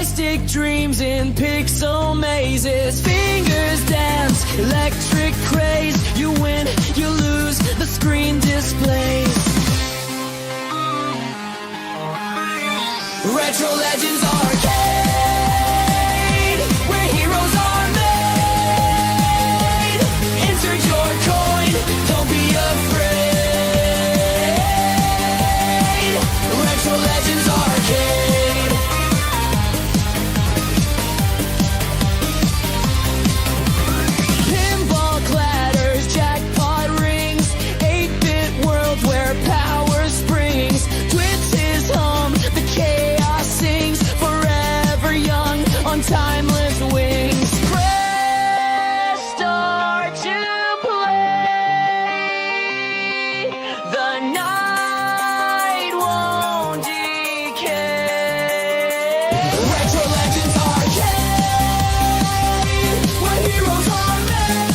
Joystick dreams in pixel mazes. Fingers dance, electric craze. You win, you lose, the screen displays. Retro Legends Arcade, where heroes are made. Insert your coin, don't be afraid. Retro Legends Arcade. Pinball clatters, jackpot rings. 8-bit world where power springs. Twists hum, the chaos sings. Forever young on timeless wings. Press start to play. The night won't decay. Retro Legends Arcade, where heroes are made.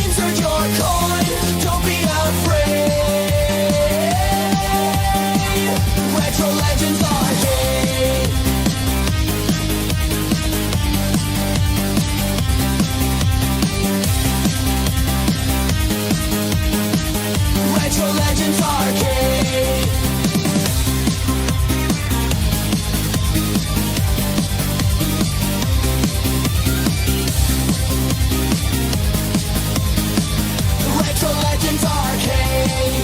Insert your coin, don't be afraid. Retro Legends Arcade. Retro Legends Arcade. Retro Legends Arcade.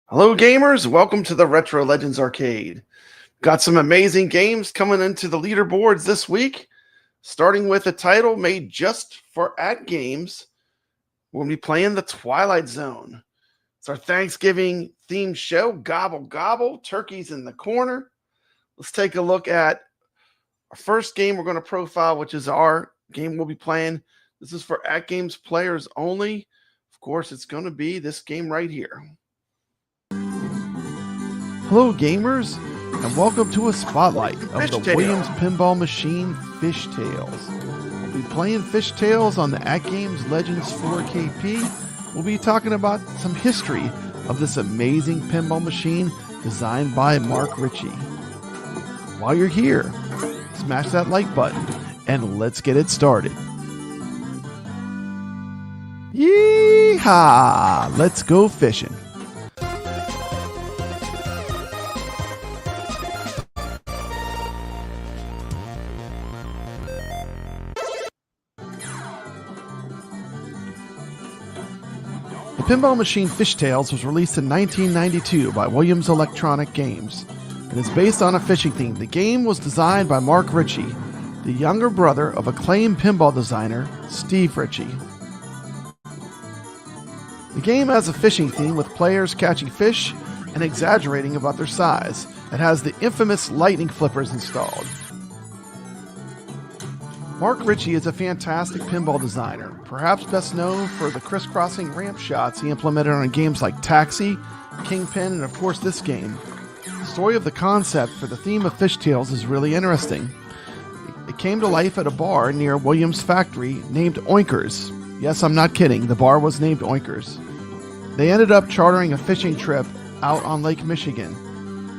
Hello gamers, welcome to the Retro Legends Arcade. Got some amazing games coming into the leaderboards this week, starting with a title made just for AtGames. We'll be playing the Twilight Zone. It's our Thanksgiving themed show, Gobble Gobble, turkeys in the corner. Let's take a look at our first game we're going to profile, which is our game we'll be playing. This is for AtGames players only. Of course, it's going to be this game right here. Hello gamers, and welcome to a spotlight of the Williams Pinball Machine Fishtails. We'll be playing Fishtails on the AtGames Legends 4KP. We'll be talking about some history of this amazing pinball machine designed by Mark Ritchie. While you're here, smash that like button and let's get it started. Yeehaw! Let's go fishing. The pinball machine Fishtails was released in 1992 by Williams Electronic Games and is based on a fishing theme. The game was designed by Mark Ritchie, the younger brother of acclaimed pinball designer Steve Ritchie. The game has a fishing theme with players catching fish and exaggerating about their size. It has the infamous lightning flippers installed. Mark Ritchie is a fantastic pinball designer, perhaps best known for the crisscrossing ramp shots he implemented on games like Taxi, Kingpin, and of course this game. The story of the concept for the theme of Fishtails is really interesting. It came to life at a bar near Williams' factory named Oinkers. Yes, I'm not kidding, the bar was named Oinkers. They ended up chartering a fishing trip out on Lake Michigan,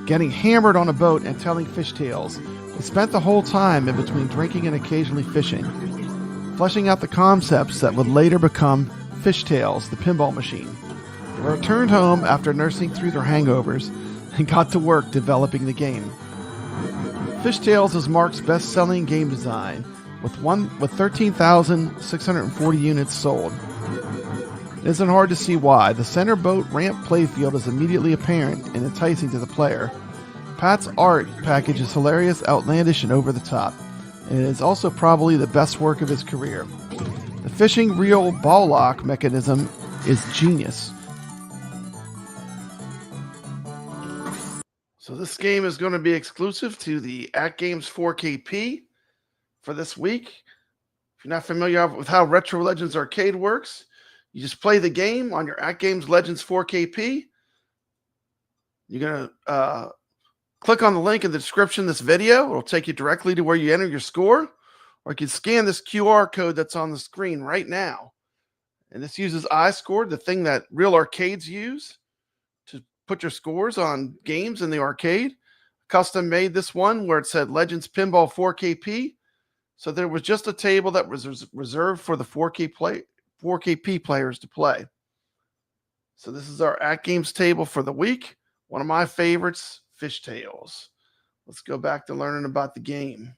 getting hammered on a boat and telling fish tales. They spent the whole time in between drinking and occasionally fishing, fleshing out the concepts that would later become Fishtails, the pinball machine. They returned home after nursing through their hangovers and got to work developing the game. Fishtails is Mark's best-selling game design, with 13,640 units sold. It isn't hard to see why. The center boat ramp playfield is immediately apparent and enticing to the player. Pat's art package is hilarious, outlandish, and over the top, and it is also probably the best work of his career. The fishing reel ball lock mechanism is genius. So this game is going to be exclusive to the AtGames 4KP for this week. If you're not familiar with how Retro Legends Arcade works, you just play the game on your AtGames Legends 4KP. You're going to click on the link in the description of this video. It'll take you directly to where you enter your score. Or you can scan this QR code that's on the screen right now. And this uses iScore, the thing that real arcades use to put your scores on games in the arcade. Custom made this one where it said Legends Pinball 4KP. So there was just a table that was reserved for the 4KP players to play. So this is our AtGames table for the week. One of my favorites, Fishtails. Let's go back to learning about the game.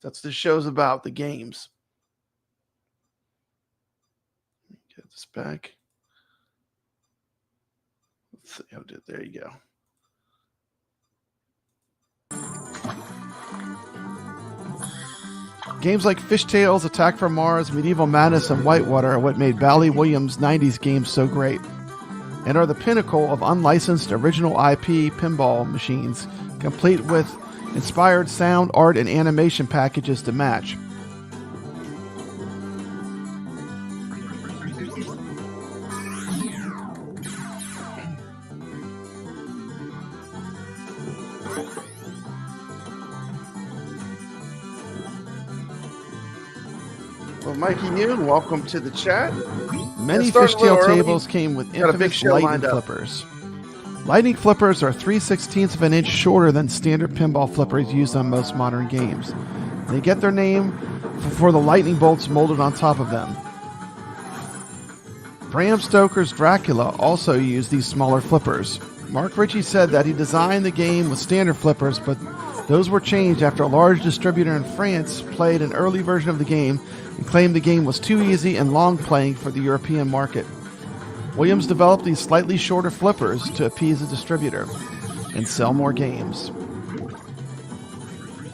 That's what this show's about, the games. Get this back. Let's see how it did. There you go. Games like Fishtails, Attack from Mars, Medieval Madness, and Whitewater are what made Bally Williams' 90s games so great, and are the pinnacle of unlicensed original IP pinball machines, complete with inspired sound, art, and animation packages to match. Well, Mikey Noon, welcome to the chat. Many Fishtail tables came with infamous lightning flippers. Lightning flippers are 3/16 of an inch shorter than standard pinball flippers used on most modern games. They get their name for the lightning bolts molded on top of them. Bram Stoker's Dracula also used these smaller flippers. Mark Ritchie said that he designed the game with standard flippers, but those were changed after a large distributor in France played an early version of the game and claimed the game was too easy and long playing for the European market. Williams developed these slightly shorter flippers to appease the distributor and sell more games.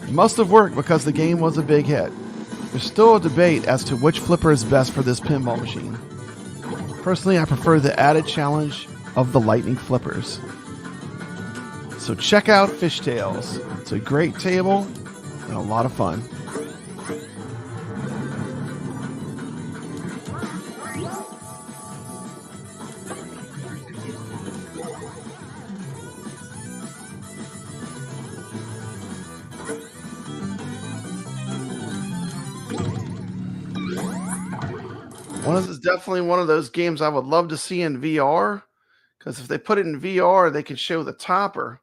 It must have worked because the game was a big hit. There's still a debate as to which flipper is best for this pinball machine. Personally, I prefer the added challenge of the lightning flippers. So check out Fishtails. It's a great table and a lot of fun. This is definitely one of those games I would love to see in VR, because if they put it in VR, they could show the topper,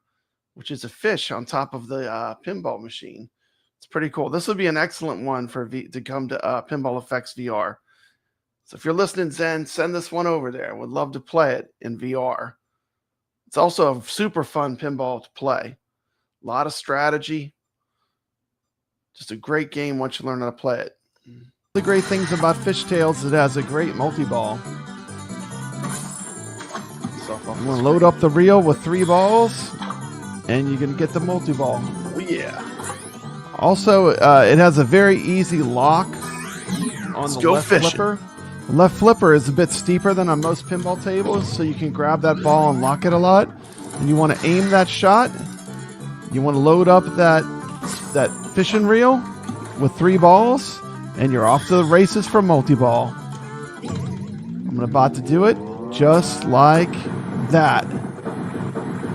which is a fish on top of the pinball machine. It's pretty cool. This would be an excellent one for to come to Pinball FX VR. So if you're listening, Zen, send this one over there. Would love to play it in VR. It's also a super fun pinball to play. A lot of strategy. Just a great game once you learn how to play it. The great things about Fishtails is it has a great multi-ball. So I'm going to load up the reel with 3 balls, and you can get the multi-ball. Oh, yeah. Also, it has a very easy lock on the left flipper. The left flipper is a bit steeper than on most pinball tables, so you can grab that ball and lock it a lot. And you want to aim that shot. You want to load up that fishing reel with 3 balls. And you're off to the races for multi-ball. I'm about to do it just like that.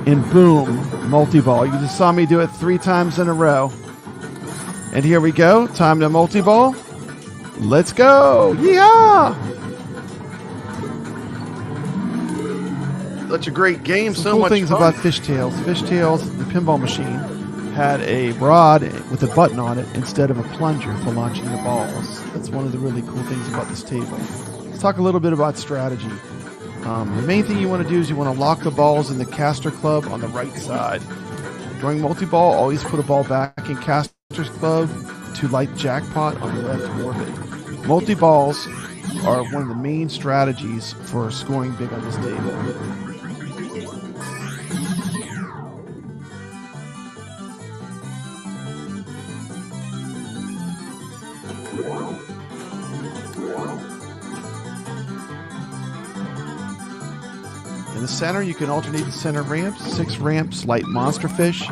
And boom, multi-ball. You just saw me do it 3 times in a row. And here we go. Time to multi-ball. Let's go. Yeehaw! Such a great game. So cool much things fun about Fishtails. Fishtails, the pinball machine, had a rod with a button on it instead of a plunger for launching the balls. That's one of the really cool things about this table. Let's talk a little bit about strategy. The main thing you want to do is you want to lock the balls in the caster club on the right side. During multi-ball, always put a ball back in caster's club to light jackpot on the left orbit. Multi-balls are one of the main strategies for scoring big on this table. In the center, you can alternate the center ramps. 6 ramps light Monster Fish.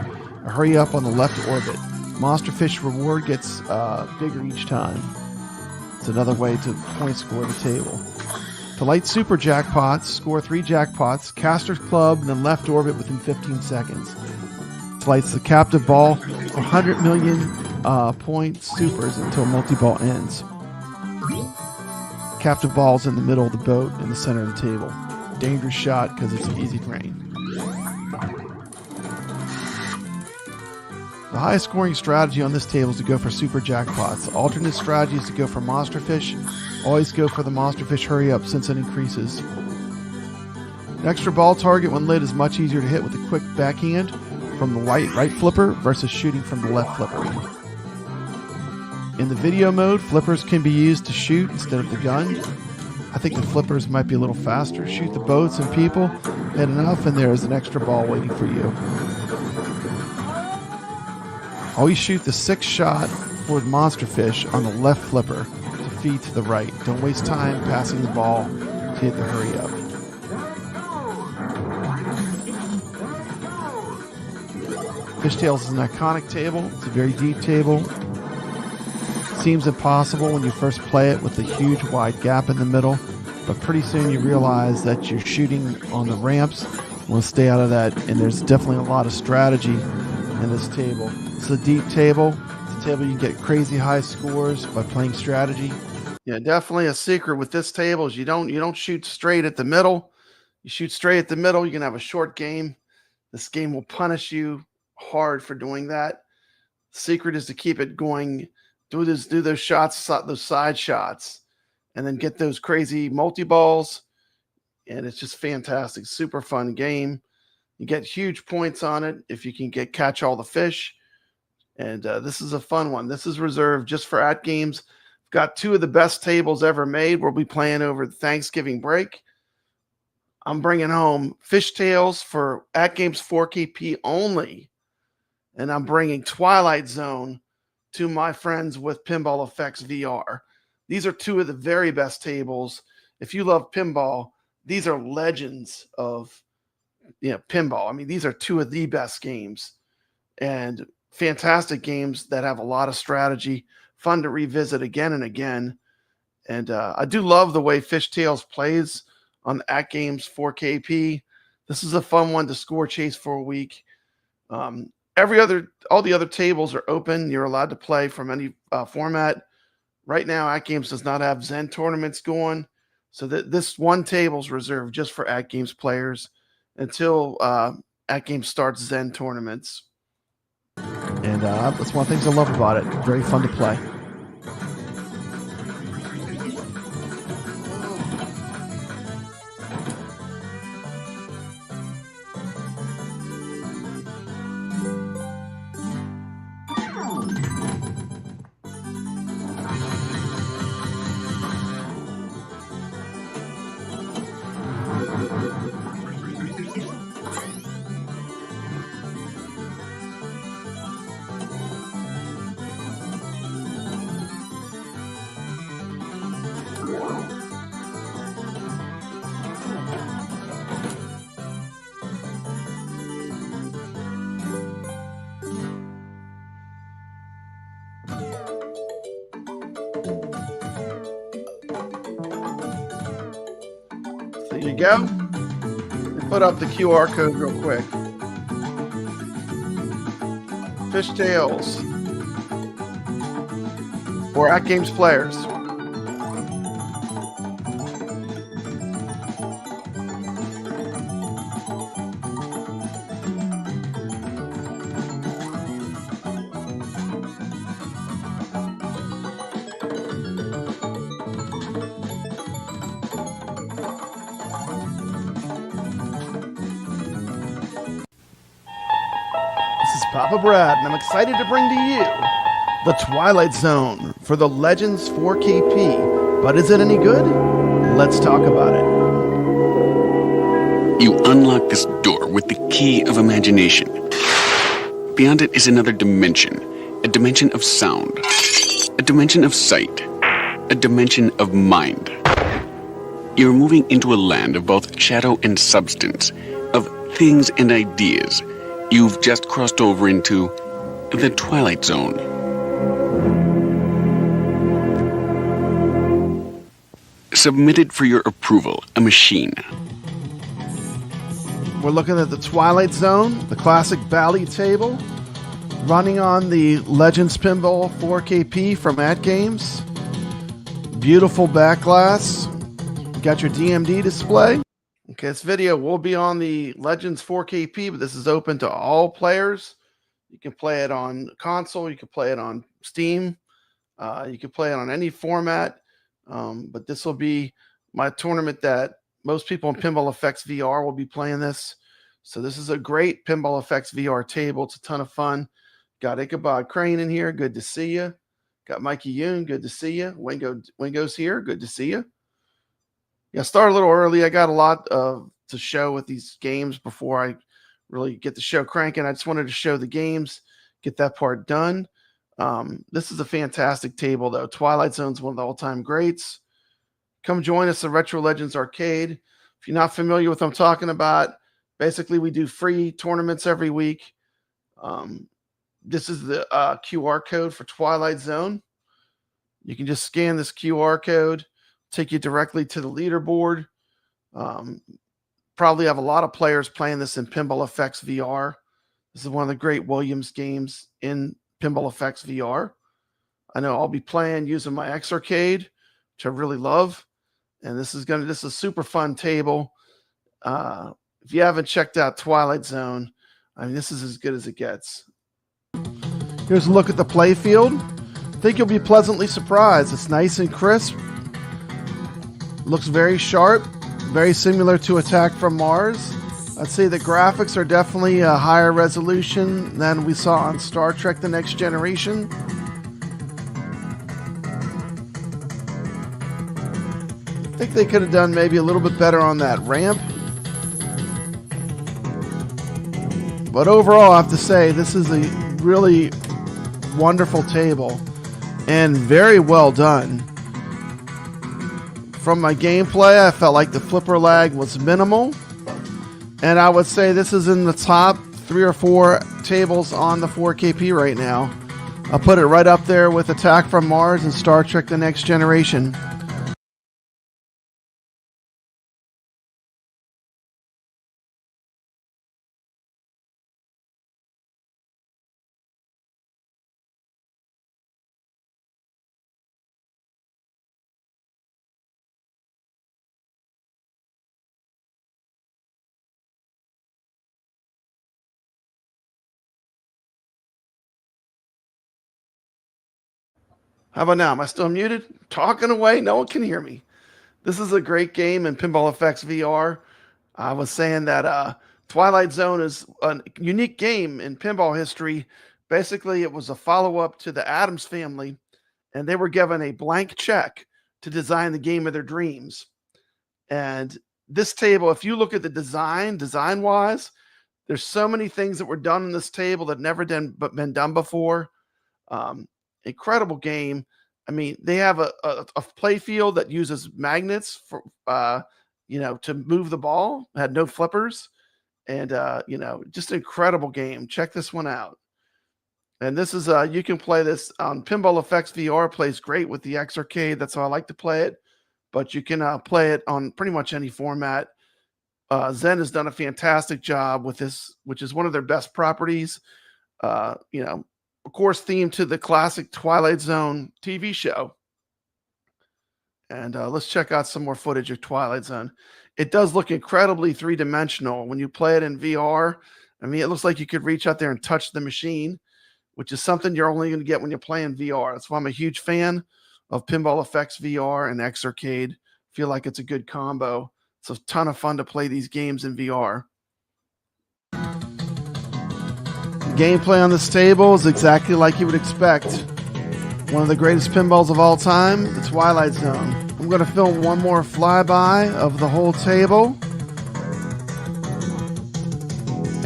Hurry up on the left orbit. Monster Fish reward gets bigger each time. It's another way to point score the table. To light super jackpots, score 3 jackpots, caster's club, and then left orbit within 15 seconds. To lights the captive ball, 100 million point supers until multi-ball ends. Captive ball's in the middle of the boat in the center of the table. Dangerous shot because it's an easy drain. The highest scoring strategy on this table is to go for super jackpots. Alternate strategy is to go for monster fish. Always go for the monster fish hurry up since it increases. An extra ball target when lit is much easier to hit with a quick backhand from the right flipper versus shooting from the left flipper. In the video mode, flippers can be used to shoot instead of the gun. I think the flippers might be a little faster. Shoot the boats and people, hit enough, and there is an extra ball waiting for you. Always shoot the 6th shot for the monster fish on the left flipper to feed to the right. Don't waste time passing the ball to hit the hurry up. Fishtails is an iconic table. It's a very deep table. Seems impossible when you first play it with a huge wide gap in the middle, but pretty soon you realize that you're shooting on the ramps. We'll stay out of that, and there's definitely a lot of strategy in this table. It's a deep table. It's a table you can get crazy high scores by playing strategy. Yeah, definitely a secret with this table is you don't shoot straight at the middle. You shoot straight at the middle, you can have a short game. This game will punish you hard for doing that. The secret is to keep it going. Do those shots, those side shots, and then get those crazy multi-balls. And it's just fantastic. Super fun game. You get huge points on it if you can catch all the fish. And this is a fun one. This is reserved just for AtGames. Got 2 of the best tables ever made. We'll be playing over the Thanksgiving break. I'm bringing home Fishtails for AtGames 4KP only. And I'm bringing Twilight Zone to my friends with Pinball FX VR. These are 2 of the very best tables. If you love pinball, these are legends of pinball. I mean, these are 2 of the best games. And fantastic games that have a lot of strategy, fun to revisit again and again. And I do love the way Fishtails plays on the AtGames 4KP. This is a fun one to score chase for a week. All the other tables are open. You're allowed to play from any format. Right now, AtGames does not have Zen tournaments going, so this one table is reserved just for AtGames players until AtGames starts Zen tournaments. And that's one of the things I love about it. Very fun to play. There you go. And put up the QR code real quick. Fishtails for AtGames players. This is Papa Brad, and I'm excited to bring to you the Twilight Zone for the Legends 4KP. But is it any good? Let's talk about it. You unlock this door with the key of imagination. Beyond it is another dimension, a dimension of sound, a dimension of sight, a dimension of mind. You're moving into a land of both shadow and substance, of things and ideas. You've just crossed over into the Twilight Zone. submitted for your approval a machine. We're looking at the Twilight Zone, the classic Bally table, running on the Legends Pinball 4KP from AtGames. Beautiful back glass. You got your DMD display. Okay, this video will be on the Legends 4KP, but this is open to all players. You can play it on console, you can play it on Steam, you can play it on any format, but this will be my tournament that most people in Pinball FX VR will be playing this. So this is a great Pinball FX VR table. It's a ton of fun. Got Ichabod Crane in here. Good to see you. Got Mikey Yoon. Good to see you. Wingo's here. Good to see you. Yeah, start a little early. I got a lot to show with these games before I really get the show cranking. I just wanted to show the games, get that part done. This is a fantastic table, though. Twilight Zone's one of the all-time greats. Come join us at Retro Legends Arcade. If you're not familiar with what I'm talking about, basically we do free tournaments every week. This is the QR code for Twilight Zone. You can just scan this QR code, take you directly to the leaderboard. Probably have a lot of players playing this in Pinball FX VR. This is one of the great Williams games in Pinball FX VR. I know I'll be playing using my X Arcade, which I really love. And this is a super fun table. If you haven't checked out Twilight Zone, I mean, this is as good as it gets. Here's a look at the play field. I think you'll be pleasantly surprised. It's nice and crisp. Looks very sharp, very similar to Attack from Mars. I'd say the graphics are definitely a higher resolution than we saw on Star Trek: The Next Generation. I think they could have done maybe a little bit better on that ramp. But overall, I have to say, this is a really wonderful table and very well done. From my gameplay, I felt like the flipper lag was minimal. And I would say this is in the top 3 or 4 tables on the 4KP right now. I'll put it right up there with Attack from Mars and Star Trek: The Next Generation. How about now? Am I still muted? Talking away? No one can hear me. This is a great game in Pinball FX VR. I was saying that Twilight Zone is a unique game in pinball history. Basically, it was a follow-up to the Addams Family, and they were given a blank check to design the game of their dreams. And this table, if you look at the design-wise, there's so many things that were done in this table that never been done before. Incredible game. I mean, they have a play field that uses magnets for to move the ball. It had no flippers, and just an incredible game. Check this one out. And this is you can play this on Pinball FX VR. Plays great with the X Arcade. That's how I like to play it. But you can play it on pretty much any format. Zen has done a fantastic job with this, which is one of their best properties. Of course, themed to the classic Twilight Zone TV show. And let's check out some more footage of Twilight Zone. It does look incredibly three-dimensional. When you play it in VR, I mean, it looks like you could reach out there and touch the machine, which is something you're only going to get when you're playing VR. That's why I'm a huge fan of Pinball FX VR and X Arcade. Feel like it's a good combo. It's a ton of fun to play these games in VR. Gameplay on this table is exactly like you would expect. One of the greatest pinballs of all time, the Twilight Zone. I'm going to film one more flyby of the whole table.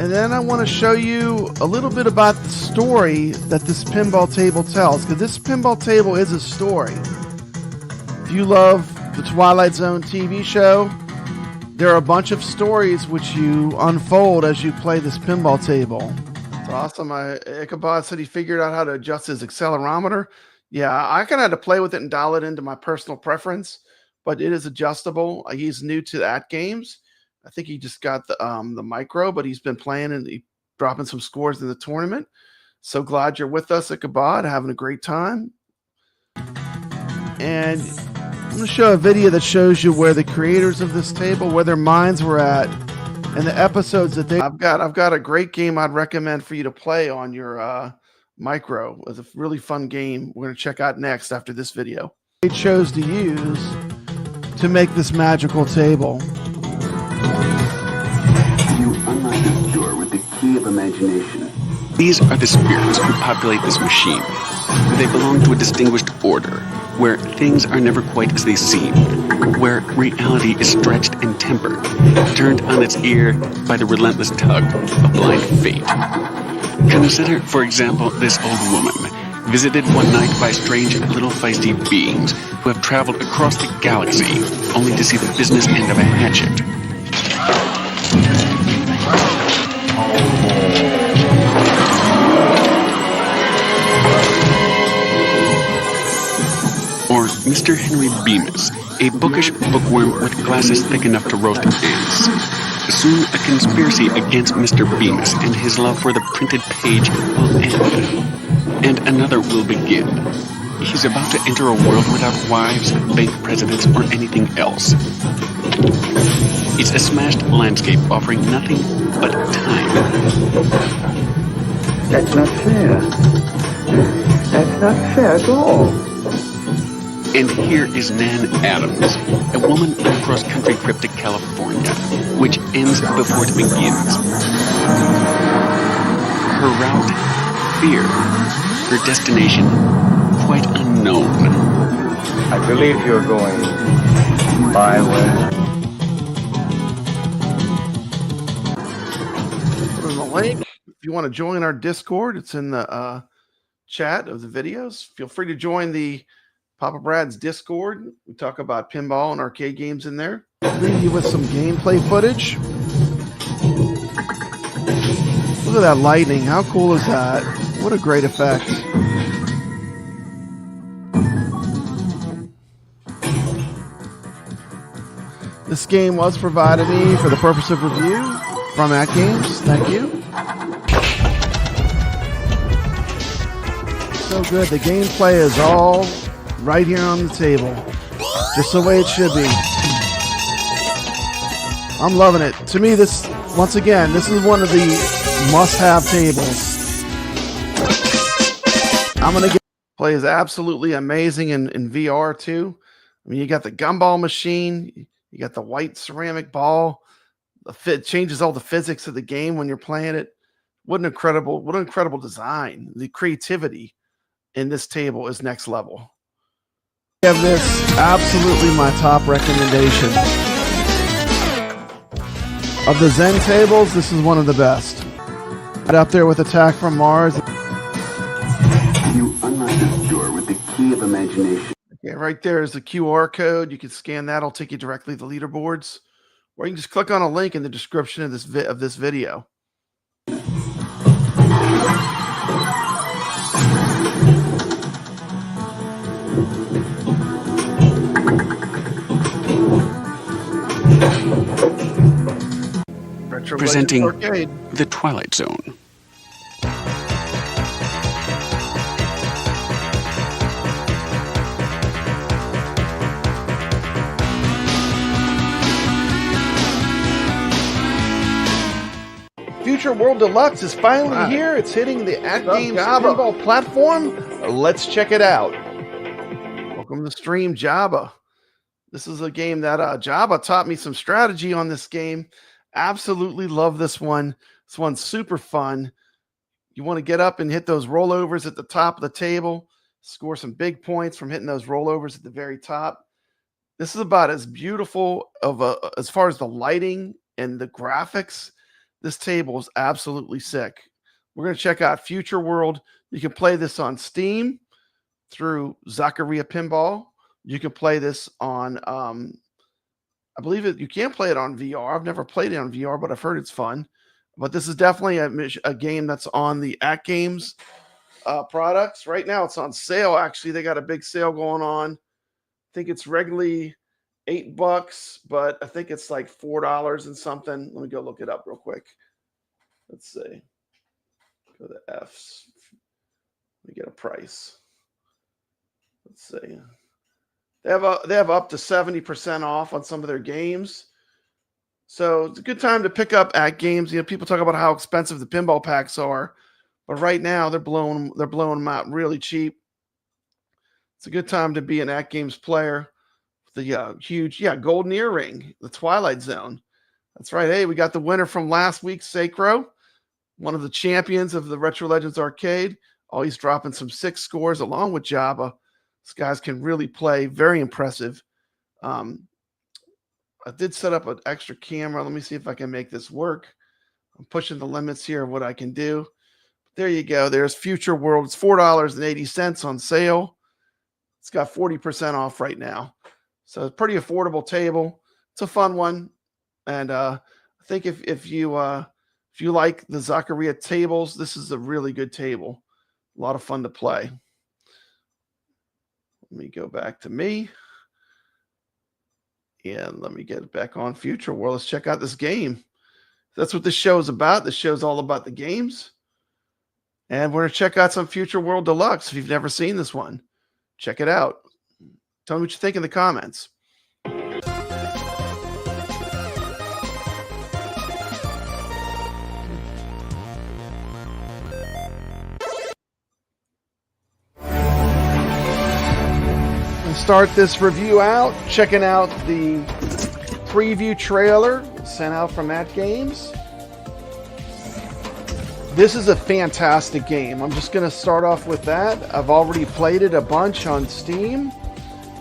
And then I want to show you a little bit about the story that this pinball table tells, because this pinball table is a story. If you love the Twilight Zone TV show, there are a bunch of stories which you unfold as you play this pinball table. It's awesome. Ichabod said he figured out how to adjust his accelerometer. Yeah, I kind of had to play with it and dial it into my personal preference, but it is adjustable. He's new to AtGames. I think he just got the micro, but he's been playing and dropping some scores in the tournament. So glad you're with us at Kabod, having a great time. And I'm going to show a video that shows you where the creators of this table, where their minds were at, and the episodes that they. I've got a great game I'd recommend for you to play on your micro. It's a really fun game we're going to check out next after this video. They chose to use to make this magical table. You unlock this door with the key of imagination. These are the spirits who populate this machine. They belong to a distinguished order, where things are never quite as they seem, where reality is stretched and tempered, turned on its ear by the relentless tug of blind fate. Consider, for example, this old woman, visited one night by strange little feisty beings who have traveled across the galaxy only to see the business end of a hatchet. Or Mr. Henry Bemis, a bookish bookworm with glasses thick enough to roast ants. Soon a conspiracy against Mr. Bemis and his love for the printed page will end. And another will begin. He's about to enter a world without wives, bank presidents, or anything else. It's a smashed landscape offering nothing but time. That's not fair. That's not fair at all. And here is Nan Adams, a woman on a cross-country trip to California, which ends before it begins. Her route, fear. Her destination, quite unknown. I believe you're going my way. Put in the link. If you want to join our Discord, it's in the chat of the videos. Feel free to join the Papa Brad's Discord. We talk about pinball and arcade games in there. Leave you with some gameplay footage. Look at that lightning. How cool is that? What a great effect. This game was provided me for the purpose of review from AtGames. Thank you. So good. The gameplay is all right here on the table, just the way it should be. I'm loving it. To me, this, once again, this is one of the must-have tables. I'm gonna get play is absolutely amazing in VR too. I mean, you got the gumball machine, you got the white ceramic ball. The fit changes all the physics of the game when you're playing it. What an incredible design. The creativity in this table is next level. I have this absolutely my top recommendation. Of the Zen tables, this is one of the best. Right up there with Attack from Mars. You unlock this door with the key of imagination. Okay, right there is the QR code. You can scan that. It'll take you directly to the leaderboards. Or you can just click on a link in the description of this video. Presenting the Twilight Zone. Future World Deluxe is finally here. It's hitting the AtGames pinball platform. Let's check it out. Welcome to the stream, Jabba. This is a game that Jabba taught me some strategy on this game. Absolutely love this one. This one's super fun. You want to get up and hit those rollovers at the top of the table, score some big points from hitting those rollovers at the very top. This is about as beautiful of as far as the lighting and the graphics. This table is absolutely sick. We're going to check out Future World. You can play this on Steam through Zaccaria Pinball. You can play this on, I believe you can't play it on VR. I've never played it on VR, but I've heard it's fun. But this is definitely a game that's on the AtGames products. Right now it's on sale, actually. They got a big sale going on. I think it's regularly $8, but I think it's like $4 and something. Let me go look it up real quick. Let's see. Go to F's. Let me get a price. Let's see. They have up to 70% off on some of their games. So it's a good time to pick up AtGames. You know, people talk about how expensive the pinball packs are, but right now they're blowing them out really cheap. It's a good time to be an AtGames player. The huge, golden earring, the Twilight Zone. That's right. Hey, we got the winner from last week's Sacro, one of the champions of the Retro Legends Arcade. Oh, he's dropping some 6 scores along with Jabba. These guys can really play. Very impressive. I did set up an extra camera. Let me see if I can make this work. I'm pushing the limits here of what I can do. There you go. There's Future World. It's $4.80 on sale. It's got 40% off right now. So it's a pretty affordable table. It's a fun one. And I think if you like the Zaccaria tables, this is a really good table. A lot of fun to play. Let me go back to me. And let me get back on Future World. Let's check out this game. That's what this show is about. This show is all about the games. And we're going to check out some Future World Deluxe. If you've never seen this one, check it out. Tell me what you think in the comments. Start this review out, checking out the preview trailer sent out from AtGames. This is a fantastic game. I'm just going to start off with that. I've already played it a bunch on Steam,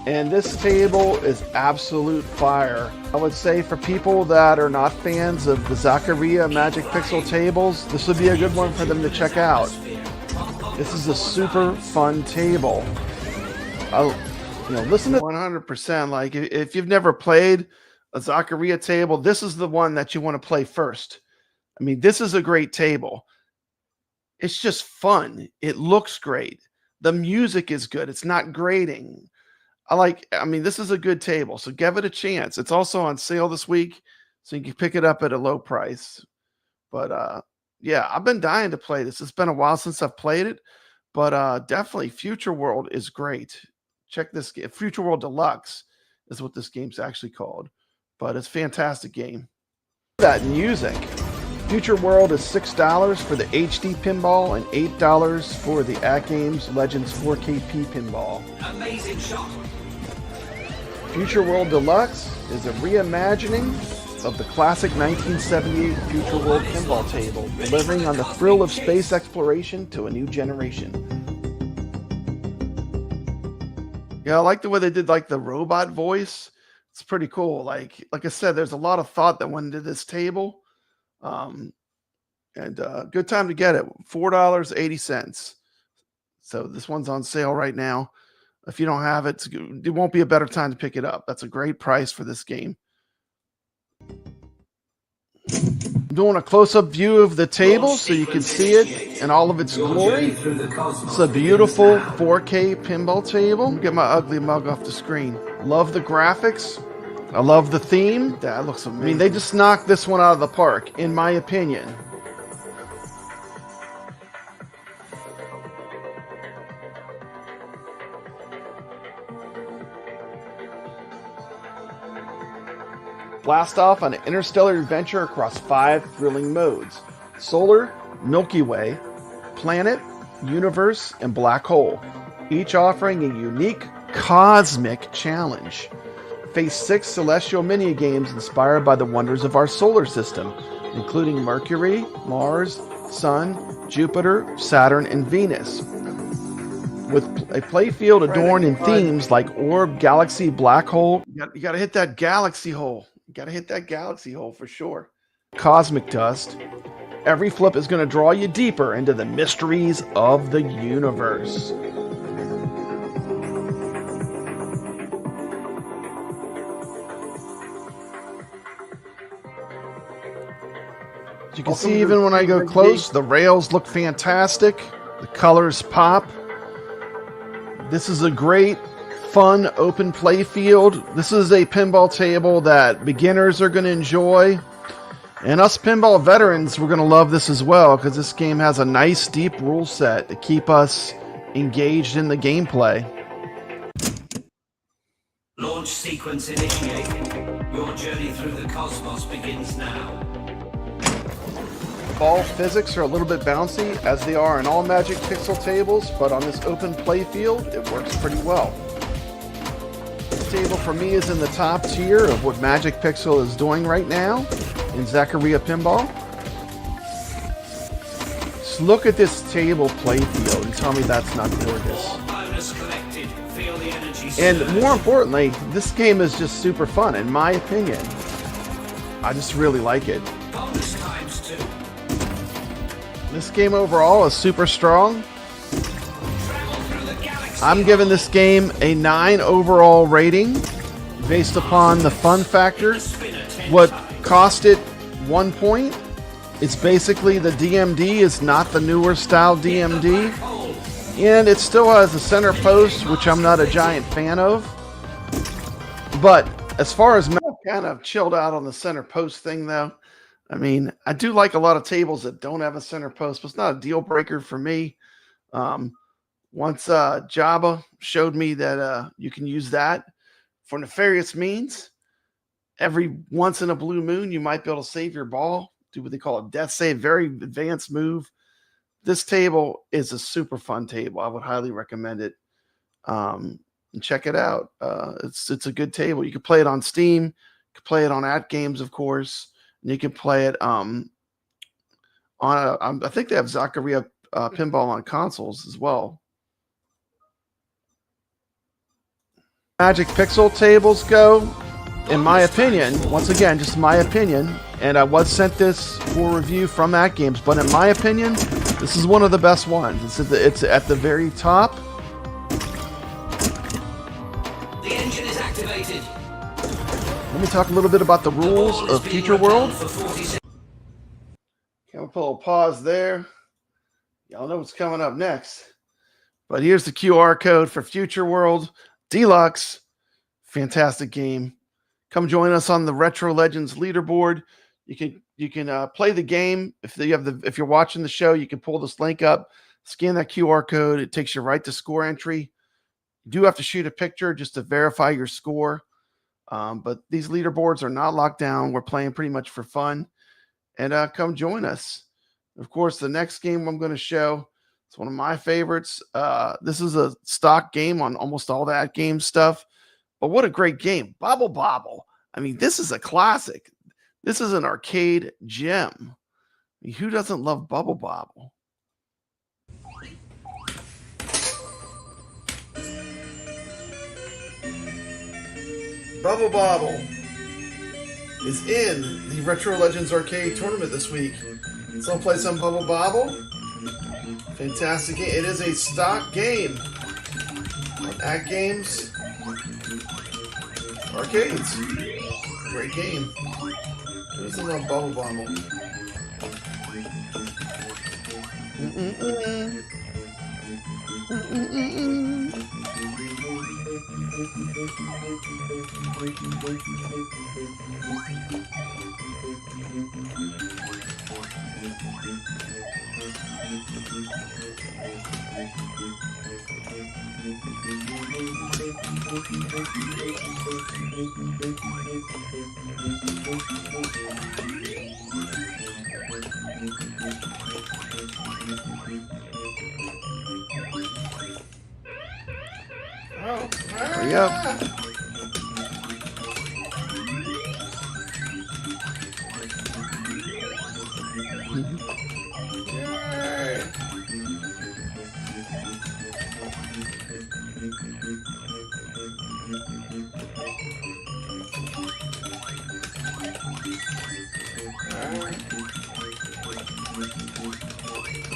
and this table is absolute fire. I would say for people that are not fans of the Zaccaria Magic Pixel tables, this would be a good one for them to check out. This is a super fun table. Listen to 100%. Like, if you've never played a Zaccaria table, this is the one that you want to play first. I mean, this is a great table. It's just fun. It looks great. The music is good. It's not grating. This is a good table, so give it a chance. It's also on sale this week, so you can pick it up at a low price. But, yeah, I've been dying to play this. It's been a while since I've played it, but definitely Future World is great. Check this game. Future World Deluxe is what this game's actually called. But it's a fantastic game. That music. Future World is $6 for the HD pinball and $8 for the AtGames Legends 4KP pinball. Amazing shot. Future World Deluxe is a reimagining of the classic 1978 Future World pinball table, delivering on the thrill of space exploration to a new generation. Yeah, I like the way they did like the robot voice. It's pretty cool. Like I said, there's a lot of thought that went into this table. Good time to get it. $4.80. So this one's on sale right now. If you don't have it, it won't be a better time to pick it up. That's a great price for this game. I'm doing a close-up view of the table so you can see it in all of its glory. It's a beautiful 4K pinball table. Get my ugly mug off the screen. Love the graphics. I love the theme. That looks amazing. I mean, they just knocked this one out of the park, in my opinion. Blast off on an interstellar adventure across 5 thrilling modes: solar, Milky Way, planet, universe, and black hole, each offering a unique cosmic challenge. Face 6 celestial mini-games inspired by the wonders of our solar system, including Mercury, Mars, Sun, Jupiter, Saturn, and Venus. With a playfield adorned in themes like orb, galaxy, black hole. You got to hit that galaxy hole. You got to hit that galaxy hole for sure. Cosmic dust. Every flip is going to draw you deeper into the mysteries of the universe. As you can see, even when I go close, the rails look fantastic. The colors pop. This is a great fun open play field. This is a pinball table that beginners are going to enjoy. And us pinball veterans, we're going to love this as well, because this game has a nice deep rule set to keep us engaged in the gameplay. Launch sequence initiated. Your journey through the cosmos begins now. Ball physics are a little bit bouncy, as they are in all Magic Pixel tables, but on this open play field, it works pretty well. This table for me is in the top tier of what Magic Pixel is doing right now in Zaccaria Pinball. Just look at this table play field and tell me that's not gorgeous. And more importantly, this game is just super fun, in my opinion. I just really like it. This game overall is super strong. I'm giving this game a 9 overall rating based upon the fun factor. What cost it 1 point? It's basically the DMD is not the newer style DMD. And it still has a center post, which I'm not a giant fan of. But as far as kind of chilled out on the center post thing though. I mean, I do like a lot of tables that don't have a center post, but it's not a deal breaker for me. Once Jabba showed me that you can use that for nefarious means, every once in a blue moon, you might be able to save your ball, do what they call a death save, very advanced move. This table is a super fun table. I would highly recommend it. And check it out. It's a good table. You can play it on Steam. You can play it on AtGames, of course. And you can play it on I think they have Zaccaria pinball on consoles as well. Magic Pixel tables go, in my opinion, once again, just my opinion, and I was sent this for review from AtGames, but in my opinion, this is one of the best ones. It's at the very top. The engine is activated. Let me talk a little bit about the rules of Future World. Okay, we'll put a little pause there. Y'all know what's coming up next. But here's the QR code for Future World Deluxe. Fantastic game. Come join us on the Retro Legends leaderboard. You can play the game. If you're watching the show, you can pull this link up, scan that QR code. It takes you right to score entry. You do have to shoot a picture just to verify your score. But these leaderboards are not locked down. We're playing pretty much for fun. And come join us. Of course, the next game I'm going to show, it's one of my favorites. This is a stock game on almost all that game stuff. But what a great game. Bobble. I mean, this is a classic. This is an arcade gem. I mean, who doesn't love Bobble? Bobble is in the Retro Legends Arcade Tournament this week. So I'll play some Bobble. Fantastic game. It is a stock game on AtGames Arcades. Great game. Who doesn't love Bobble? Hurry up.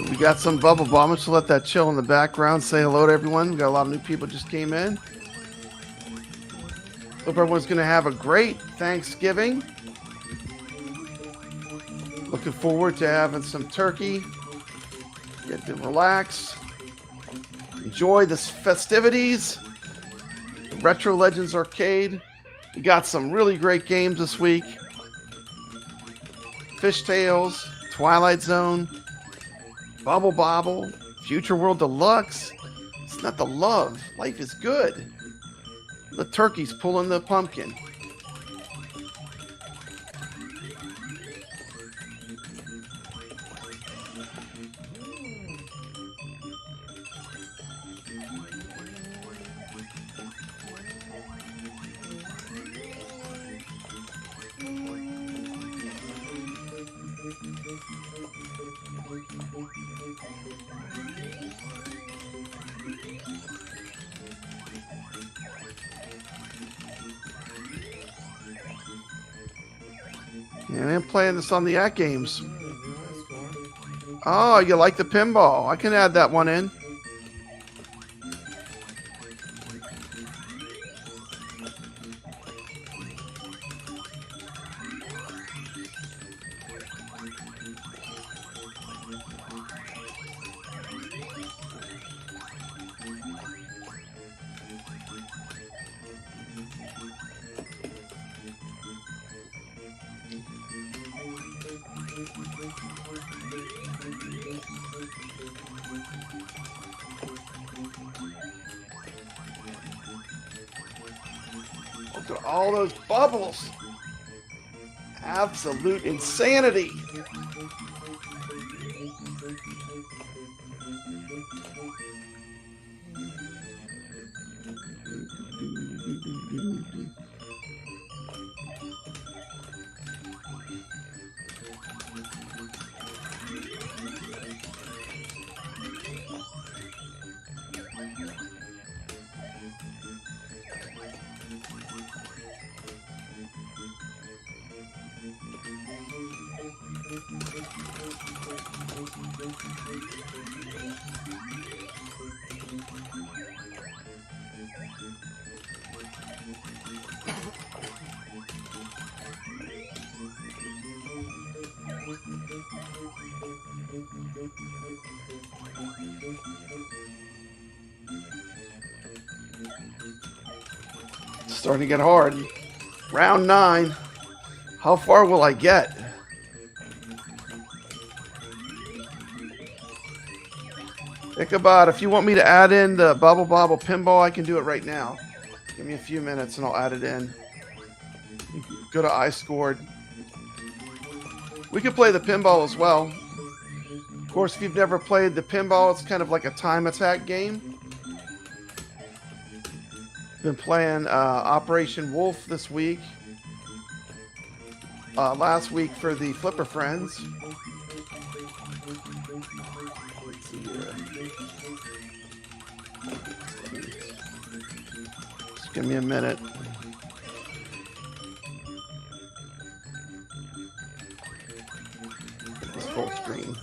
We got some Bubble Bomb. Let's let that chill in the background. Say hello to everyone. We got a lot of new people just came in. Hope everyone's going to have a great Thanksgiving. Looking forward to having some turkey. Get to relax. Enjoy the festivities. Retro Legends Arcade. We got some really great games this week. Fishtails, Twilight Zone, Bobble, Future World Deluxe. It's not the love. Life is good. The turkey's pulling the pumpkin. And I'm playing this on the AtGames. Oh, you like the pinball? I can add that one in. Look at all those bubbles. Absolute insanity. It's starting to get hard. Round 9. How far will I get? Ichabod, if you want me to add in the Bobble pinball, I can do it right now. Give me a few minutes and I'll add it in. Go to I scored. We could play the pinball as well. Of course, if you've never played the pinball, it's kind of like a time attack game. Been playing Operation Wolf this week. Last week for the Flipper Friends. Let's see here. Just give me a minute. Get this full screen.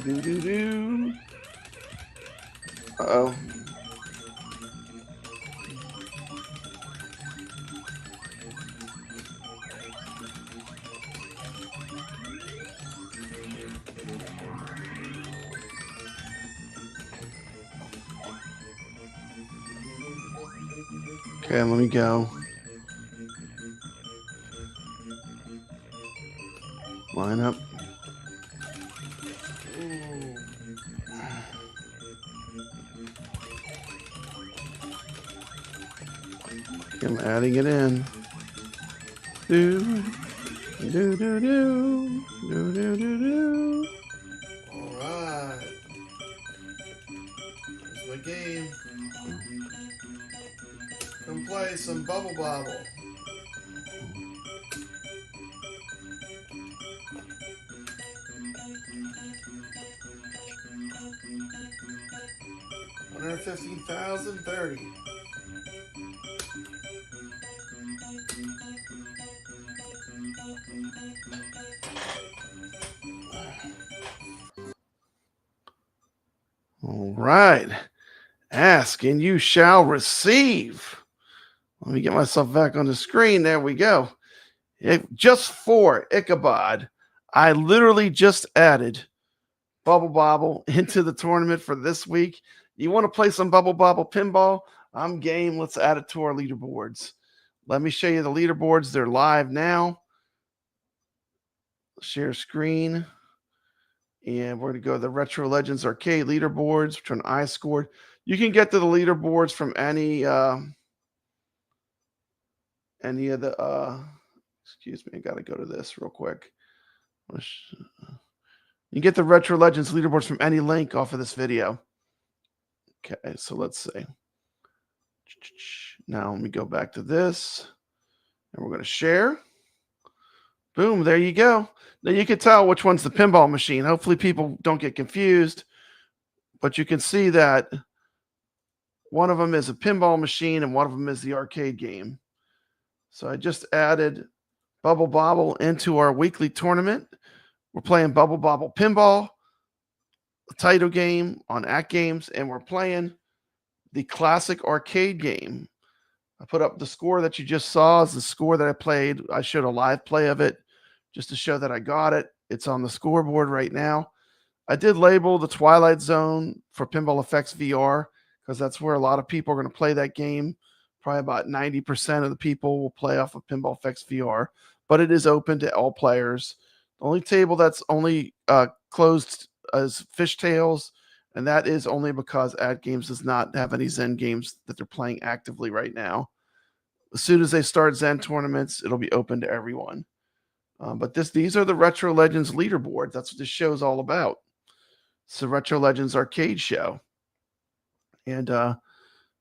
Do. Uh-oh. Okay, let me go. Line up. I'm adding it in. Do. Alright. Here's my game. Come play some Bobble. $115,030. All right. Ask and you shall receive. Let me get myself back on the screen. There we go. Just for Ichabod, I literally just added Bubble Bobble into the tournament for this week. You want to play some Bubble Bobble pinball? I'm game. Let's add it to our leaderboards. Let me show you the leaderboards. They're live now. Share screen. And we're going to go to the Retro Legends Arcade leaderboards, which one I scored. You can get to the leaderboards from any of the excuse me, I got to go to this real quick. You get the Retro Legends leaderboards from any link off of this video. Okay, so let's see. Now let me go back to this, and we're going to share. Boom, there you go. Now you can tell which one's the pinball machine. Hopefully people don't get confused, but you can see that one of them is a pinball machine and one of them is the arcade game. So I just added Bubble Bobble into our weekly tournament. We're playing Bubble Bobble Pinball, a title game on AtGames, and we're playing the classic arcade game. I put up the score that you just saw is the score that I played. I showed a live play of it just to show that I got it. It's on the scoreboard right now. I did label the Twilight Zone for Pinball FX VR because that's where a lot of people are going to play that game. Probably about 90% of the people will play off of Pinball FX VR, but it is open to all players. The only table that's only closed is Fishtails, and that is only because AtGames does not have any Zen games that they're playing actively right now. As soon as they start Zen tournaments, it'll be open to everyone. But these are the Retro Legends leaderboards. That's what this show is all about. It's the Retro Legends arcade show. And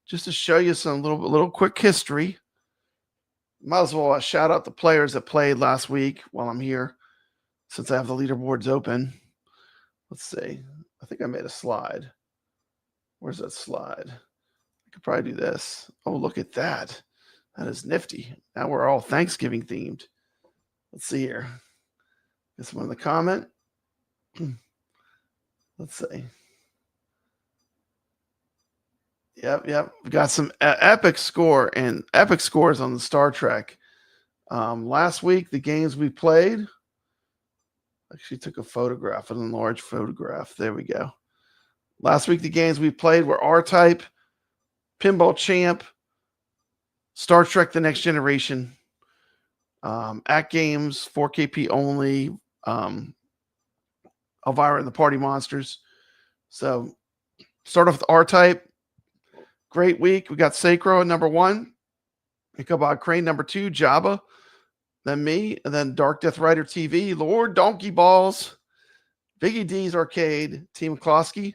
just to show you some little quick history, might as well shout out the players that played last week while I'm here, since I have the leaderboards open. Let's see. I think I made a slide. Where's that slide? I could probably do this. Oh, look at that. That is nifty. Now we're all Thanksgiving themed. Let's see here. This one in the comment. Let's see. Yep. We got some epic scores on the Star Trek. Last week, the games we played. Actually took a photograph, an enlarged photograph. There we go. Last week, the games we played were R-Type, Pinball Champ, Star Trek The Next Generation, AtGames, 4KP only, Elvira and the Party Monsters. So, start off with R-Type. Great week. We got Sacro at number 1. Ichabod Crane number 2. Jabba. Then me. And then Dark Death Rider TV. Lord Donkey Balls. Biggie D's Arcade. T. McCloskey.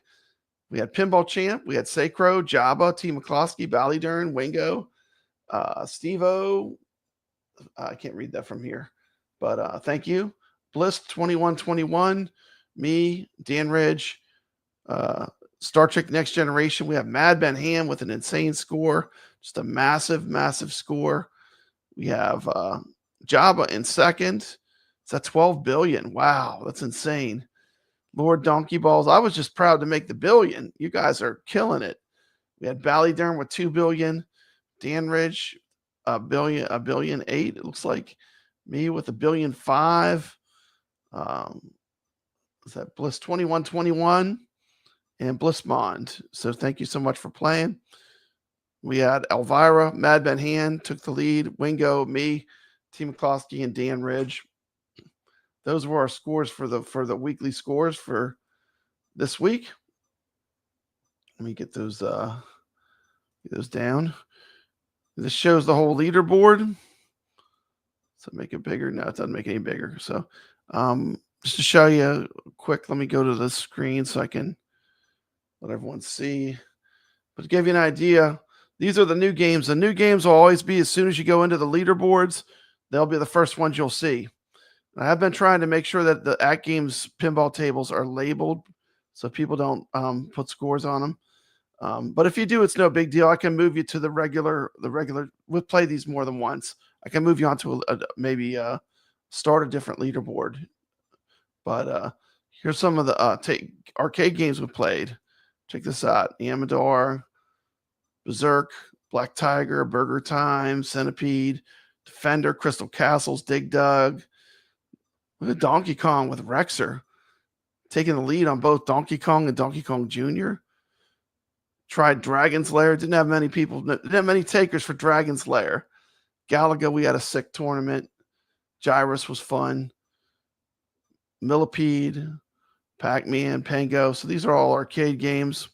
We had Pinball Champ. We had Sacro. Jabba. T. McCloskey. Ballydurn. Wingo. Steve-O. I can't read that from here. But thank you. Bliss 2121. Me. Dan Ridge. Star Trek Next Generation. We have Mad Ben Ham with an insane score. Just a massive, massive score. We have Jabba in second. It's at 12 billion. Wow, that's insane. Lord Donkey Balls. I was just proud to make the billion. You guys are killing it. We had Ballydurn with 2 billion. Dan Ridge, $1.8 billion. It looks like me with $1.5 billion. Is that Bliss 2121? And Blissmond. So thank you so much for playing. We had Elvira, Mad Ben Hand took the lead, Wingo, me, T. McCloskey, and Dan Ridge. Those were our scores for the weekly scores for this week. Let me get those down. This shows the whole leaderboard. So make it bigger. No, it doesn't make it any bigger. So just to show you quick, let me go to the screen so I can let everyone see. But to give you an idea, these are the new games. The new games will always be, as soon as you go into the leaderboards, they'll be the first ones you'll see. And I've been trying to make sure that the AtGames pinball tables are labeled so people don't put scores on them. But if you do, it's no big deal. I can move you to the regular. We'll play these more than once. I can move you on to maybe start a different leaderboard. But here's some of the arcade games we played. Check this out. Amador, Berserk, Black Tiger, Burger Time, Centipede, Defender, Crystal Castles, Dig Dug. Look at Donkey Kong with Rexer. Taking the lead on both Donkey Kong and Donkey Kong Jr. Tried Dragon's Lair. Didn't have many people. Didn't have many takers for Dragon's Lair. Galaga, we had a sick tournament. Gyrus was fun. Millipede, Pac-Man, Pango. So these are all arcade games.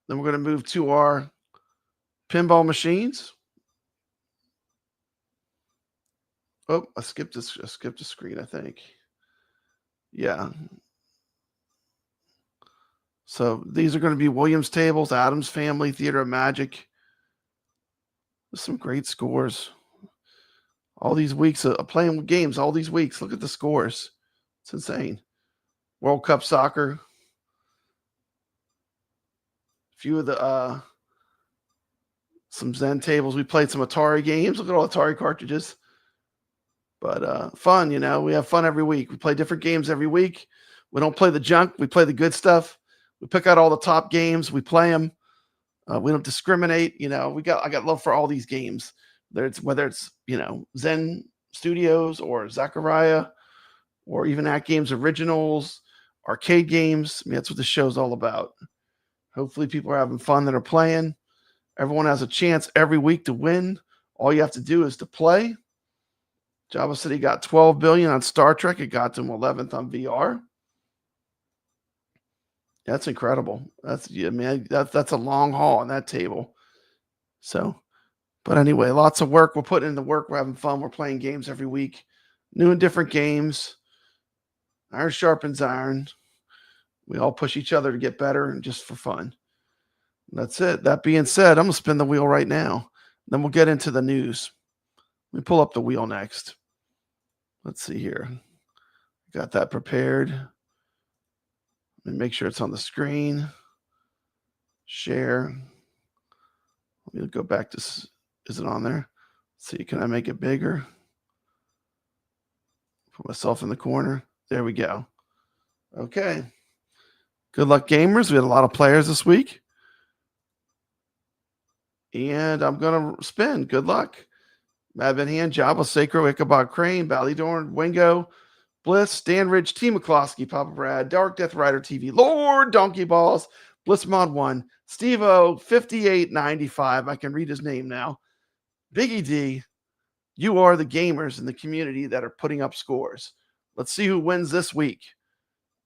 Then we're going to move to our pinball machines. Oh, I skipped a screen, I think. Yeah. So these are going to be Williams tables, Adams Family, Theater of Magic. There's some great scores. All these weeks of playing games, all these weeks. Look at the scores. It's insane. World Cup Soccer. A few of the some Zen tables. We played some Atari games. Look at all Atari cartridges. But fun, you know. We have fun every week. We play different games every week. We don't play the junk. We play the good stuff. We pick out all the top games. We play them. We don't discriminate. You know, I got love for all these games. Whether it's you know Zen Studios or Zaccaria or even AtGames originals, arcade games. I mean, that's what the show's all about. Hopefully people are having fun that are playing. Everyone has a chance every week to win. All you have to do is to play. Java City got 12 billion on Star Trek. It got to him 11th on VR. That's incredible. That's a long haul on that table. So, but anyway, lots of work. We're putting in the work. We're having fun. We're playing games every week. New and different games. Iron sharpens iron. We all push each other to get better and just for fun. That's it. That being said, I'm going to spin the wheel right now. Then we'll get into the news. Let me pull up the wheel next. Let's see here. Got that prepared. Let me make sure it's on the screen. Share. Let me go back to, is it on there? Let's see, can I make it bigger? Put myself in the corner. There we go. Okay. Good luck, gamers. We had a lot of players this week. And I'm going to spin. Good luck. Mad Ben Hand, Jabba, Sacro, Ichabod Crane, Ballydorn, Wingo, Bliss, Dan Ridge, T. McCloskey, Papa Brad, Dark Death Rider TV, Lord Donkey Balls, Blissmod 1, Steve O, 5895. I can read his name now. Biggie D, you are the gamers in the community that are putting up scores. Let's see who wins this week.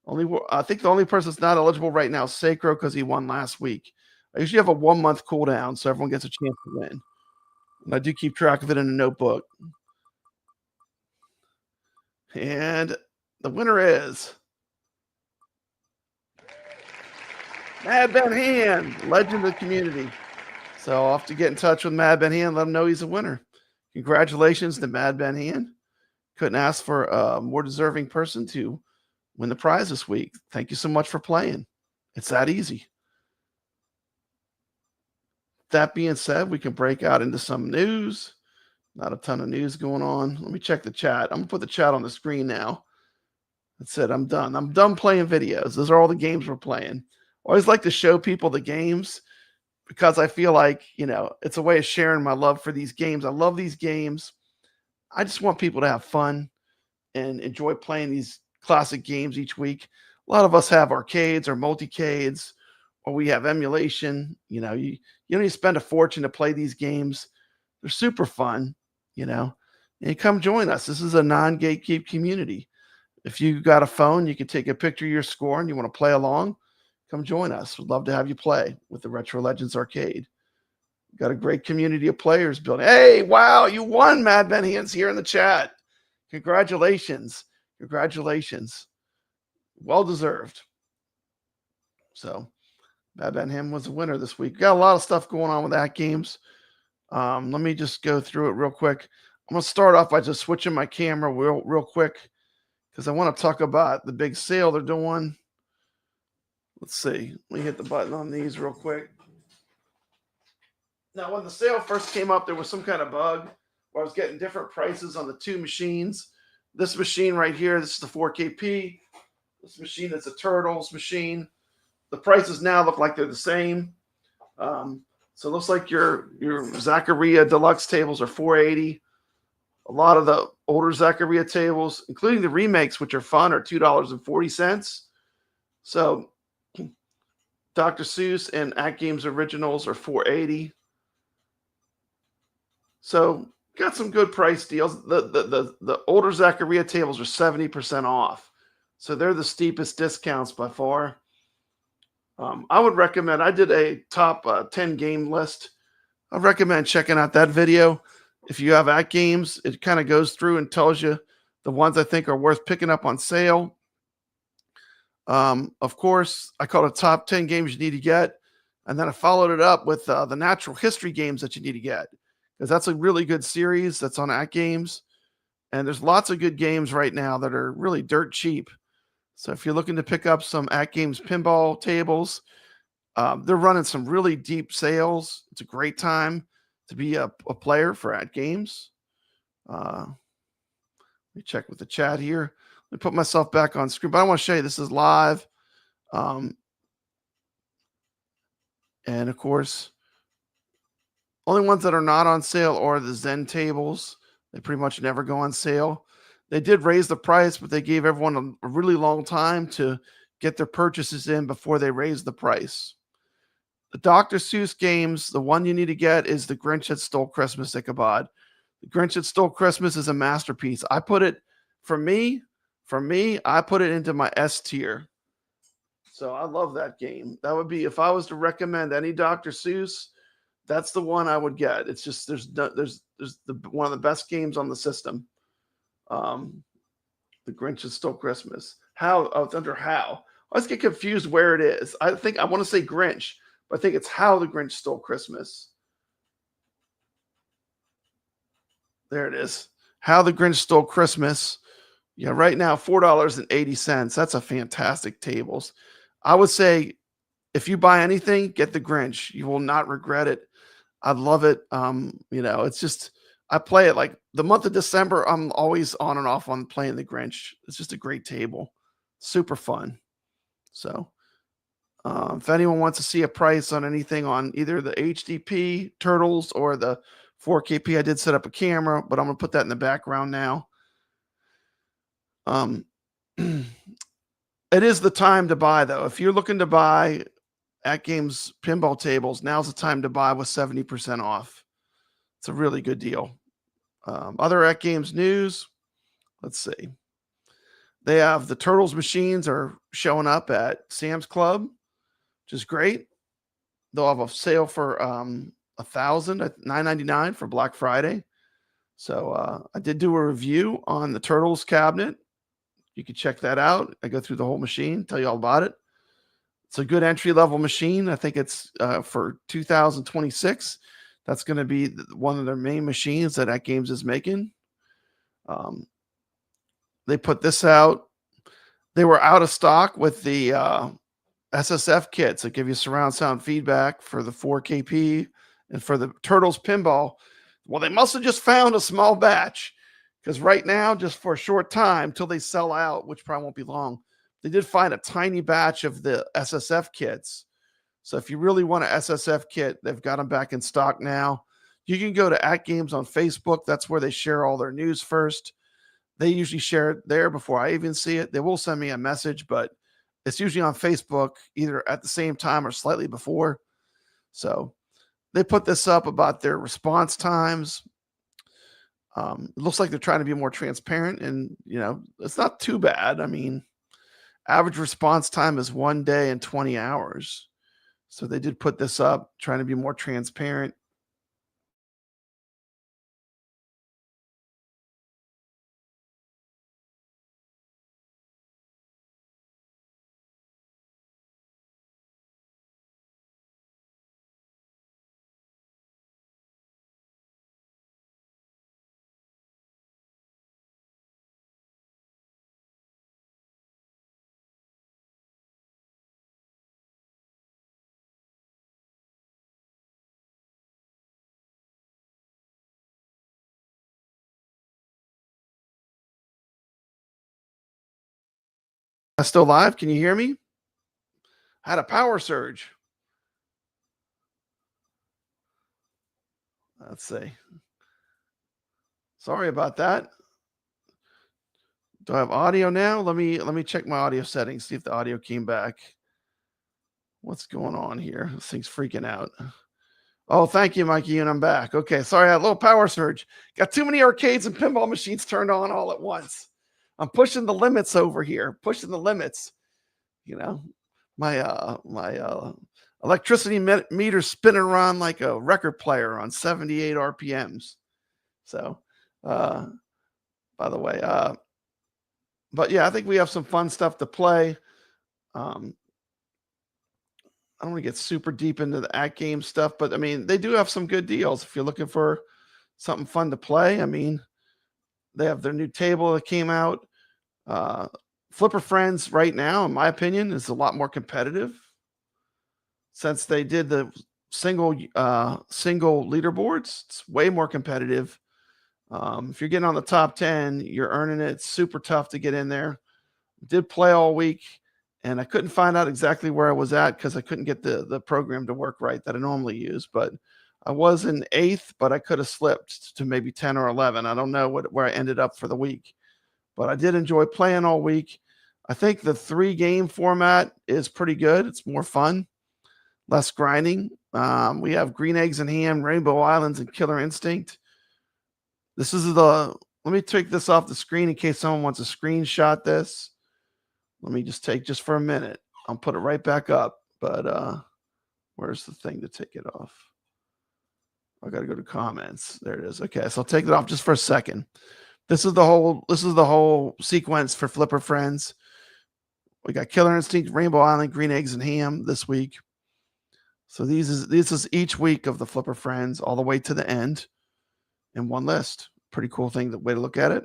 I think the only person that's not eligible right now is Sacro because he won last week. I usually have a 1 month cooldown so everyone gets a chance to win. And I do keep track of it in a notebook. And the winner is Mad Ben Hand, legend of the community. So I'll have to get in touch with Mad Ben Hand, let him know he's a winner. Congratulations to Mad Ben Hand. Couldn't ask for a more deserving person to win the prize this week. Thank you so much for playing. It's that easy. That being said, we can break out into some news. Not a ton of news going on. Let me check the chat. I'm going to put the chat on the screen now. That's it. I'm done. I'm done playing videos. Those are all the games we're playing. Always like to show people the games because I feel like, you know, it's a way of sharing my love for these games. I love these games. I just want people to have fun and enjoy playing these classic games each week. A lot of us have arcades or multicades, or we have emulation. You know, you don't need to spend a fortune to play these games. They're super fun, you know. And come join us. This is a non-gatekeep community. If you got a phone, you can take a picture of your score and you want to play along, come join us. We'd love to have you play with the Retro Legends Arcade. We've got a great community of players building. Hey, wow, you won, Mad Ben Hands here in the chat. Congratulations. Congratulations. Well deserved. So Mad Ben Ham was a winner this week. Got a lot of stuff going on with AtGames. Let me just go through it real quick. I'm going to start off by just switching my camera real quick because I want to talk about the big sale they're doing. Let's see. Let me hit the button on these real quick. Now, when the sale first came up, there was some kind of bug where I was getting different prices on the two machines. This machine right here, this is the 4KP. This machine is a Turtles machine. the prices now look like they're the same. So it looks like your Zaccaria deluxe tables are $4.80. A lot of the older Zaccaria tables, including the remakes, which are fun, are $2.40. So Dr. Seuss and AtGames originals are $4.80. So got some good price deals. The older Zaccaria tables are 70% off. So they're the steepest discounts by far. I would recommend, I did a top 10 game list. I recommend checking out that video. If you have AtGames, it kind of goes through and tells you the ones I think are worth picking up on sale. Of course, I called it top 10 games you need to get. And then I followed it up with the natural history games that you need to get, because that's a really good series that's on AtGames. And there's lots of good games right now that are really dirt cheap. So if you're looking to pick up some AtGames pinball tables, they're running some really deep sales. It's a great time to be a player for AtGames. Let me check with the chat here. Let me put myself back on screen, but I want to show you this is live. And of course, only ones that are not on sale are the Zen tables. They pretty much never go on sale. They did raise the price, but they gave everyone a really long time to get their purchases in before they raised the price. The Dr. Seuss games, the one you need to get is The Grinch That Stole Christmas, Ichabod. The Grinch That Stole Christmas is a masterpiece. I put it, for me, I put it into my S tier. So I love that game. That would be, if I was to recommend any Dr. Seuss, that's the one I would get. It's just, there's one of the best games on the system. The Grinch That Stole Christmas. How? Oh, it's under How. I always get confused where it is. I think I want to say Grinch, but I think it's How the Grinch Stole Christmas. There it is. How the Grinch Stole Christmas. Yeah, right now, $4.80. That's a fantastic tables. I would say if you buy anything, get the Grinch. You will not regret it. I love it. It's just, I play it like the month of December. I'm always on and off on playing the Grinch. It's just a great table. Super fun. So if anyone wants to see a price on anything on either the HDP Turtles or the 4KP, I did set up a camera, but I'm going to put that in the background now. It is the time to buy, though. If you're looking to buy AtGames pinball tables, now's the time to buy with 70% off. It's a really good deal. Other AtGames news. Let's see. They have the Turtles machines are showing up at Sam's Club, which is great. They'll have a sale for $1,000 at $9.99 for Black Friday. So I did do a review on the Turtles cabinet. You can check that out. I go through the whole machine, tell you all about it. It's a good entry-level machine. I think it's for 2026. That's going to be one of their main machines that AtGames is making. They put this out. They were out of stock with the SSF kits that give you surround sound feedback for the 4KP and for the Turtles pinball. Well, they must have just found a small batch, because right now, just for a short time till they sell out, which probably won't be long, they did find a tiny batch of the SSF kits. So if you really want an SSF kit, they've got them back in stock now. You can go to AtGames on Facebook. That's where they share all their news first. They usually share it there before I even see it. They will send me a message, but it's usually on Facebook either at the same time or slightly before. So they put this up about their response times. It looks like they're trying to be more transparent, and it's not too bad. I mean, average response time is 1 day and 20 hours. So they did put this up, trying to be more transparent. Still live? Can you hear me? Had a power surge. Let's see. Sorry about that. Do I have audio now? Let me check my audio settings, see if the audio came back. What's going on here? This thing's freaking out. Oh, thank you, Mikey, and I'm back. Okay, sorry, I had a little power surge. Got too many arcades and pinball machines turned on all at once. I'm pushing the limits over here, pushing the limits. You know, my electricity meter spinning around like a record player on 78 RPMs. So, by the way, but yeah, I think we have some fun stuff to play. I don't want to get super deep into the AtGames stuff, but I mean, they do have some good deals if you're looking for something fun to play. I mean, they have their new table that came out. Flipper Friends right now, in my opinion, is a lot more competitive since they did the single leaderboards. It's way more competitive. If you're getting on the top 10, you're earning it. It's super tough to get in there. Did play all week. And I couldn't find out exactly where I was at because I couldn't get the program to work right that I normally use. But I was in 8th, but I could have slipped to maybe 10 or 11. I don't know where I ended up for the week. But I did enjoy playing all week. I think the 3-game format is pretty good. It's more fun, less grinding. We have Green Eggs and Ham, Rainbow Islands, and Killer Instinct. This is let me take this off the screen in case someone wants to screenshot this. Let me just take for a minute. I'll put it right back up. But where's the thing to take it off? I got to go to comments. There it is. Okay, so I'll take it off just for a second. This is the whole sequence for Flipper Friends. We got Killer Instinct, Rainbow Island, Green Eggs, and Ham this week. So this is each week of the Flipper Friends all the way to the end in one list. Pretty cool thing, the way to look at it.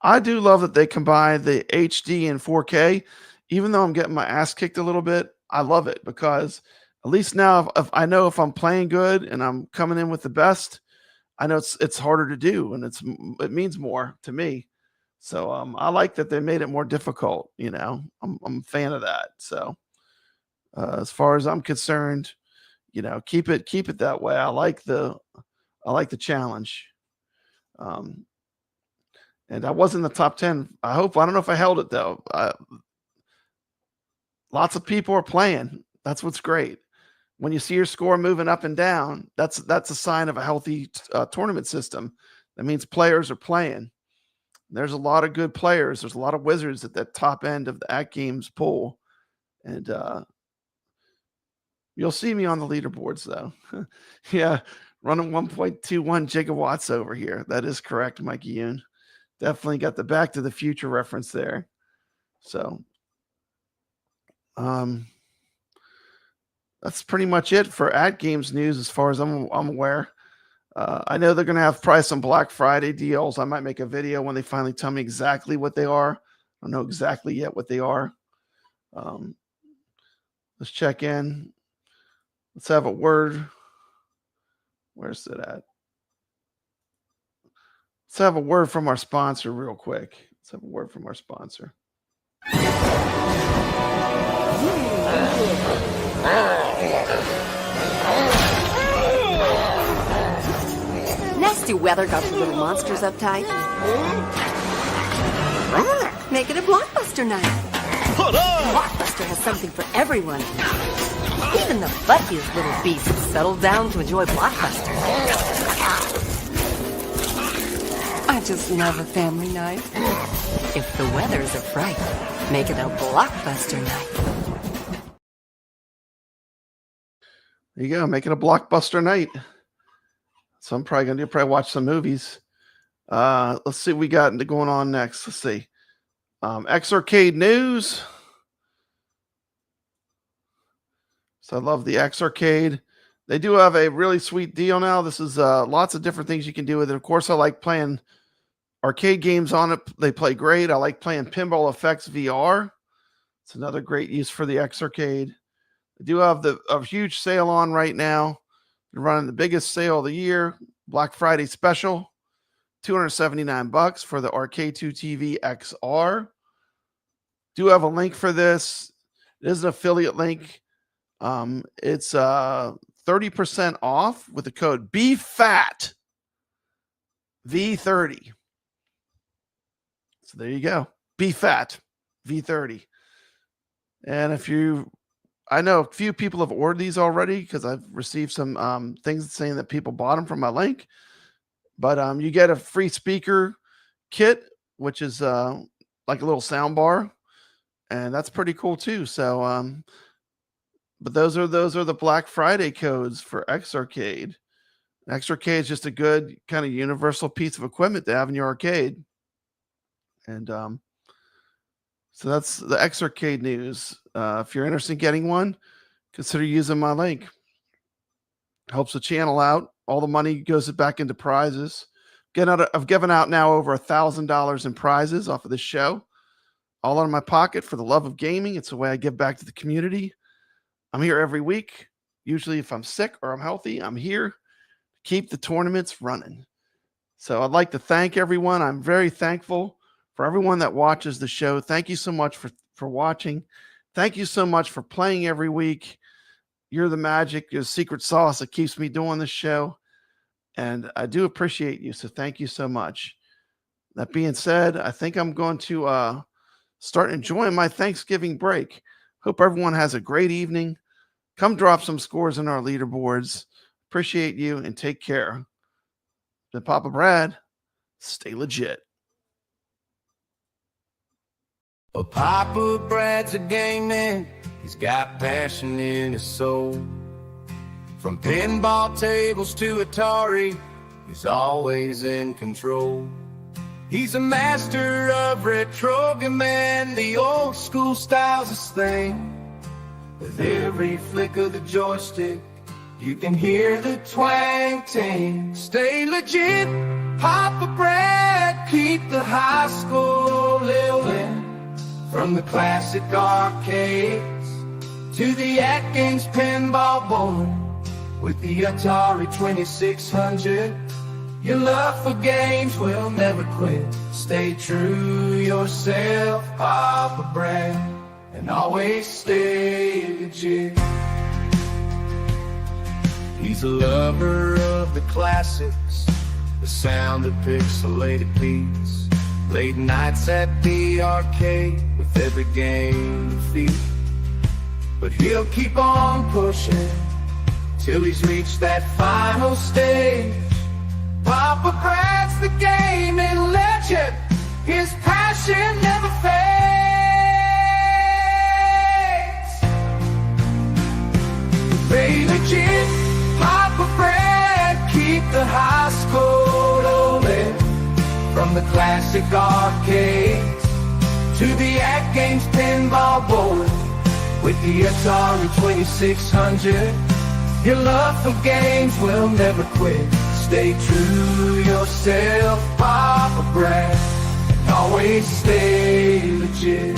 I do love that they combine the HD and 4K. Even though I'm getting my ass kicked a little bit, I love it because at least now if I know if I'm playing good and I'm coming in with the best, I know it's harder to do and it means more to me. So I like that they made it more difficult. You know, I'm a fan of that. So as far as I'm concerned, you know, keep it that way. I like the challenge. And I was in the top 10. I don't know if I held it though. Lots of people are playing. That's what's great. When you see your score moving up and down, that's a sign of a healthy tournament system. That means players are playing. There's a lot of good players. There's a lot of wizards at that top end of the AtGames pool. And you'll see me on the leaderboards though. Yeah, running 1.21 gigawatts over here. That is correct, Mikey Yoon. Definitely got the Back to the Future reference there. So that's pretty much it for AtGames news as far as I'm aware. I know they're going to have probably some Black Friday deals. I might make a video when they finally tell me exactly what they are. I don't know exactly yet what they are. Let's check in. Let's have a word. Where's it at? Let's have a word from our sponsor real quick. Let's have a word from our sponsor. Nasty weather got the little monsters uptight. Make it a blockbuster night. Blockbuster has something for everyone. Even the buttiest little beasts settle down to enjoy Blockbuster. I just love a family night. If the weather's a fright, make it a Blockbuster night. There you go. Make it a Blockbuster night. So I'm probably going to watch some movies. Let's see what we got going on next. Let's see. X Arcade news. So I love the X Arcade. They do have a really sweet deal now. This is lots of different things you can do with it. Of course, I like playing arcade games on it. They play great. I like playing Pinball FX VR. It's another great use for the X Arcade. They do have a huge sale on right now. They're running the biggest sale of the year, Black Friday special, $279 for the Arcade 2 TV XR. Do have a link for this It is an affiliate link. It's 30% off with the code BFAT V30. So there you go. BFAT V30. And if you, I know a few people have ordered these already because I've received some things saying that people bought them from my link. But you get a free speaker kit, which is like a little sound bar, and that's pretty cool too. So, but those are the Black Friday codes for X-Arcade. X-Arcade is just a good kind of universal piece of equipment to have in your arcade. And so that's the X-Arcade news. If you're interested in getting one, consider using my link. Helps the channel out. All the money goes back into prizes. I've given out now over $1,000 in prizes off of this show. All out of my pocket for the love of gaming. It's the way I give back to the community. I'm here every week. Usually if I'm sick or I'm healthy, I'm here to keep the tournaments running. So I'd like to thank everyone. I'm very thankful for everyone that watches the show. Thank you so much for watching. Thank you so much for playing every week. You're the magic, you're the secret sauce that keeps me doing this show. And I do appreciate you. So thank you so much. That being said, I think I'm going to start enjoying my Thanksgiving break. Hope everyone has a great evening. Come drop some scores in our leaderboards. Appreciate you and take care. Been Papa Brad. Stay legit. Well, Papa Brad's a gaming. He's got passion in his soul. From pinball tables to Atari, he's always in control. He's a master of retrogaming, the old school style's his thing. With every flick of the joystick, you can hear the twang ting. Stay legit, Papa Brad, keep the high school living. From the classic arcades to the AtGames pinball board, with the Atari 2600, your love for games will never quit. Stay true yourself, Papa Brad, and always stay legit. He's a lover of the classics, the sound of pixelated beats. Late nights at the arcade with every game defeat. But he'll keep on pushing till he's reached that final stage. Papa Brad's the gaming legend. His passion never fades. Stay legit, Papa Brad, keep the high school rolling. From the classic arcades to the AtGames pinball board, with the Atari 2600, your love for games will never quit. Stay true yourself, Papa Brad, and always stay legit.